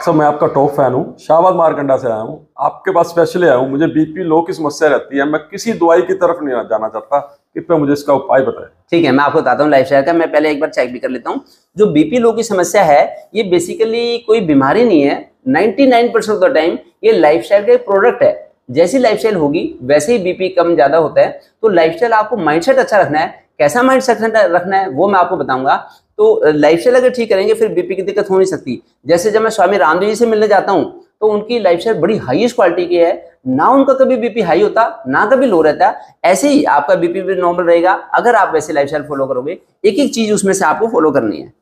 Doctor साहब मैं आपका टॉप फैन हूँ, शाहबाद मारकंडा से आया हूँ। आपके पास स्पेशली आया हूँ। मुझे बीपी लो की समस्या रहती है, मैं किसी दवाई की तरफ नहीं जाना चाहता। कृपया मुझे इसका उपाय बताएं। ठीक है, मैं आपको बताता हूँ लाइफस्टाइल का। मैं पहले एक बार चेक भी कर लेता हूँ। जो बीपी लो की समस्या है ये बेसिकली कोई बीमारी नहीं है। 99% ऑफ द टाइम ये लाइफस्टाइल का एक प्रोडक्ट है। जैसी लाइफस्टाइल होगी वैसे ही बीपी कम ज्यादा होता है। तो लाइफस्टाइल, आपको माइंडसेट अच्छा रखना है। कैसा माइंडसेट रखना है वो मैं आपको बताऊंगा। तो लाइफस्टाइल अगर ठीक करेंगे फिर बीपी की दिक्कत हो नहीं सकती। जैसे जब मैं स्वामी रामदेव जी से मिलने जाता हूँ तो उनकी लाइफस्टाइल बड़ी हाईएस्ट क्वालिटी की है, ना उनका कभी बीपी हाई होता ना कभी लो रहता। ऐसे ही आपका बीपी भी नॉर्मल रहेगा अगर आप वैसे लाइफस्टाइल फॉलो करोगे। एक एक चीज उसमें से आपको फॉलो करनी है।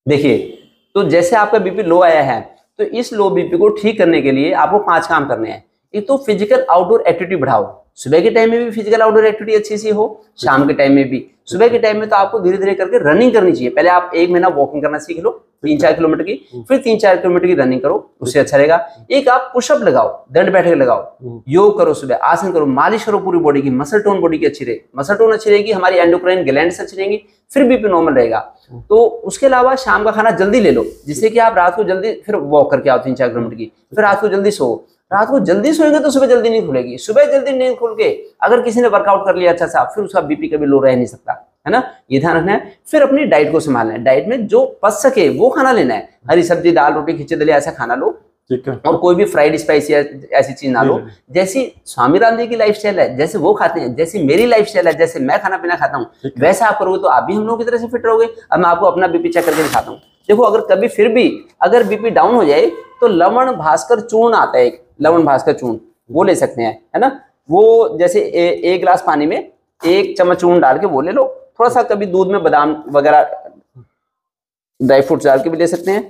देखिए, तो जैसे आपका बीपी लो आया है तो इस लो बीपी को ठीक करने के लिए आपको 5 काम करने हैं। एक तो फिजिकल आउटडोर एक्टिविटी बढ़ाओ। सुबह के टाइम में भी फिजिकल आउटडोर एक्टिविटी अच्छी सी हो, शाम के टाइम में भी। सुबह के टाइम में तो आपको धीरे धीरे करके रनिंग करनी चाहिए। पहले आप 1 महीना वॉकिंग करना सीख लो 3-4 किलोमीटर की, फिर 3-4 किलोमीटर की रनिंग करो, उससे अच्छा रहेगा। एक आप पुशअप लगाओ, दंड बैठक लगाओ, योग करो, सुबह आसन करो, मालिश करो पूरी बॉडी की। मसल टोन बॉडी की अच्छी रहे, मसल टोन अच्छी रहेगी, हमारी एंडोक्राइन ग्लैंड्स अच्छी रहेंगी, फिर बीपी नॉर्मल रहेगा। तो उसके अलावा शाम का खाना जल्दी ले लो, जिससे कि आप रात को जल्दी फिर वॉक करके आओ 3-4 किलोमीटर की, फिर रात को जल्दी सो। रात को जल्दी सोएंगे तो सुबह जल्दी नींद खुलेगी। सुबह जल्दी नींद खुल के अगर किसी ने वर्कआउट कर लिया अच्छा सा, फिर उसका बीपी कभी लो रह नहीं सकता, है ना। ये ध्यान रखना है। फिर अपनी डाइट को संभालना है। डाइट में जो पच सके वो खाना लेना है। हरी सब्जी, दाल, रोटी, खिचड़ी, दलिया ऐसा खाना लो, ठीक है। और कोई भी फ्राइड स्पाइसी ऐसी चीज ना लो। जैसी स्वामी रामदेव की लाइफस्टाइल है, जैसे वो खाते हैं, जैसी मेरी लाइफस्टाइल है, जैसे मैं खाना पीना खाता हूँ, वैसा आप करोगे तो आप भी हम लोगों की तरह से फिट रहोगे। अब मैं आपको अपना बीपी चेक करके दिखाता हूँ। देखो, अगर कभी फिर भी अगर बीपी डाउन हो जाए तो लवण भास्कर चूर्ण आता है, एक लवण भास्कर चूर्ण, वो ले सकते हैं, है ना। वो जैसे 1 गिलास पानी में 1 चम्मच चूर्ण डाल के वो ले लो। थोड़ा सा कभी दूध में बादाम वगैरह ड्राई फ्रूट्स डाल के भी ले सकते हैं,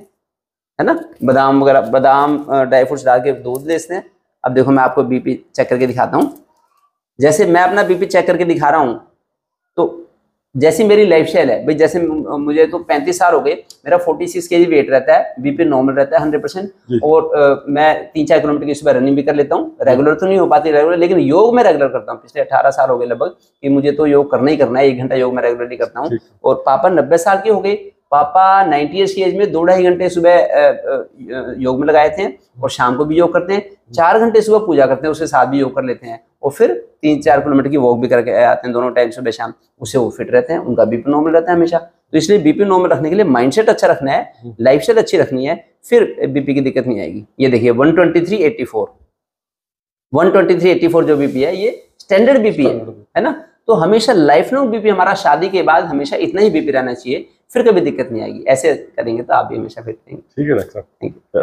है ना। बादाम वगैरह, बादाम ड्राई फ्रूट्स डाल के दूध ले सकते हैं। अब देखो मैं आपको बीपी चेक करके दिखाता हूँ। जैसे मैं अपना बीपी चेक करके दिखा रहा हूँ, तो जैसी मेरी लाइफस्टाइल है भाई, जैसे मुझे तो 35 साल हो गए, मेरा 46 kg वेट रहता है, बीपी नॉर्मल रहता है 100%। और मैं 3-4 किलोमीटर की सुबह रनिंग भी कर लेता हूँ। रेगुलर तो नहीं हो पाती रेगुलर, लेकिन योग मैं रेगुलर करता हूँ। पिछले 18 साल हो गए लगभग कि मुझे तो योग करना ही करना है। 1 घंटा योग मैं रेगुलरली करता हूँ। और पापा 90 साल के हो गए। पापा 90 ईयर्स की एज में 2-2.5 घंटे सुबह योग में लगाए थे, और शाम को भी योग करते हैं। 4 घंटे सुबह पूजा करते हैं, उसके साथ भी योग कर लेते हैं, और फिर 3-4 किलोमीटर की वॉक भी करके आते हैं दोनों टाइम, सुबह शाम। उससे वो फिट रहते हैं, उनका बीपी नॉर्मल रहता है हमेशा। तो इसलिए बीपी नॉर्मल रखने के लिए माइंडसेट अच्छा रखना है, लाइफस्टाइल अच्छी रखनी है, फिर बीपी की दिक्कत नहीं आएगी। ये देखिए 123/84 123/84 जो बीपी है ये स्टैंडर्ड बीपी है ना। तो हमेशा लाइफ लॉन्ग बीपी हमारा शादी के बाद हमेशा इतना ही बीपी रहना चाहिए, फिर कभी दिक्कत नहीं आएगी। ऐसे करेंगे तो आप भी हमेशा फिट रहेंगे। ठीक है डॉक्टर साहब, थैंक यू।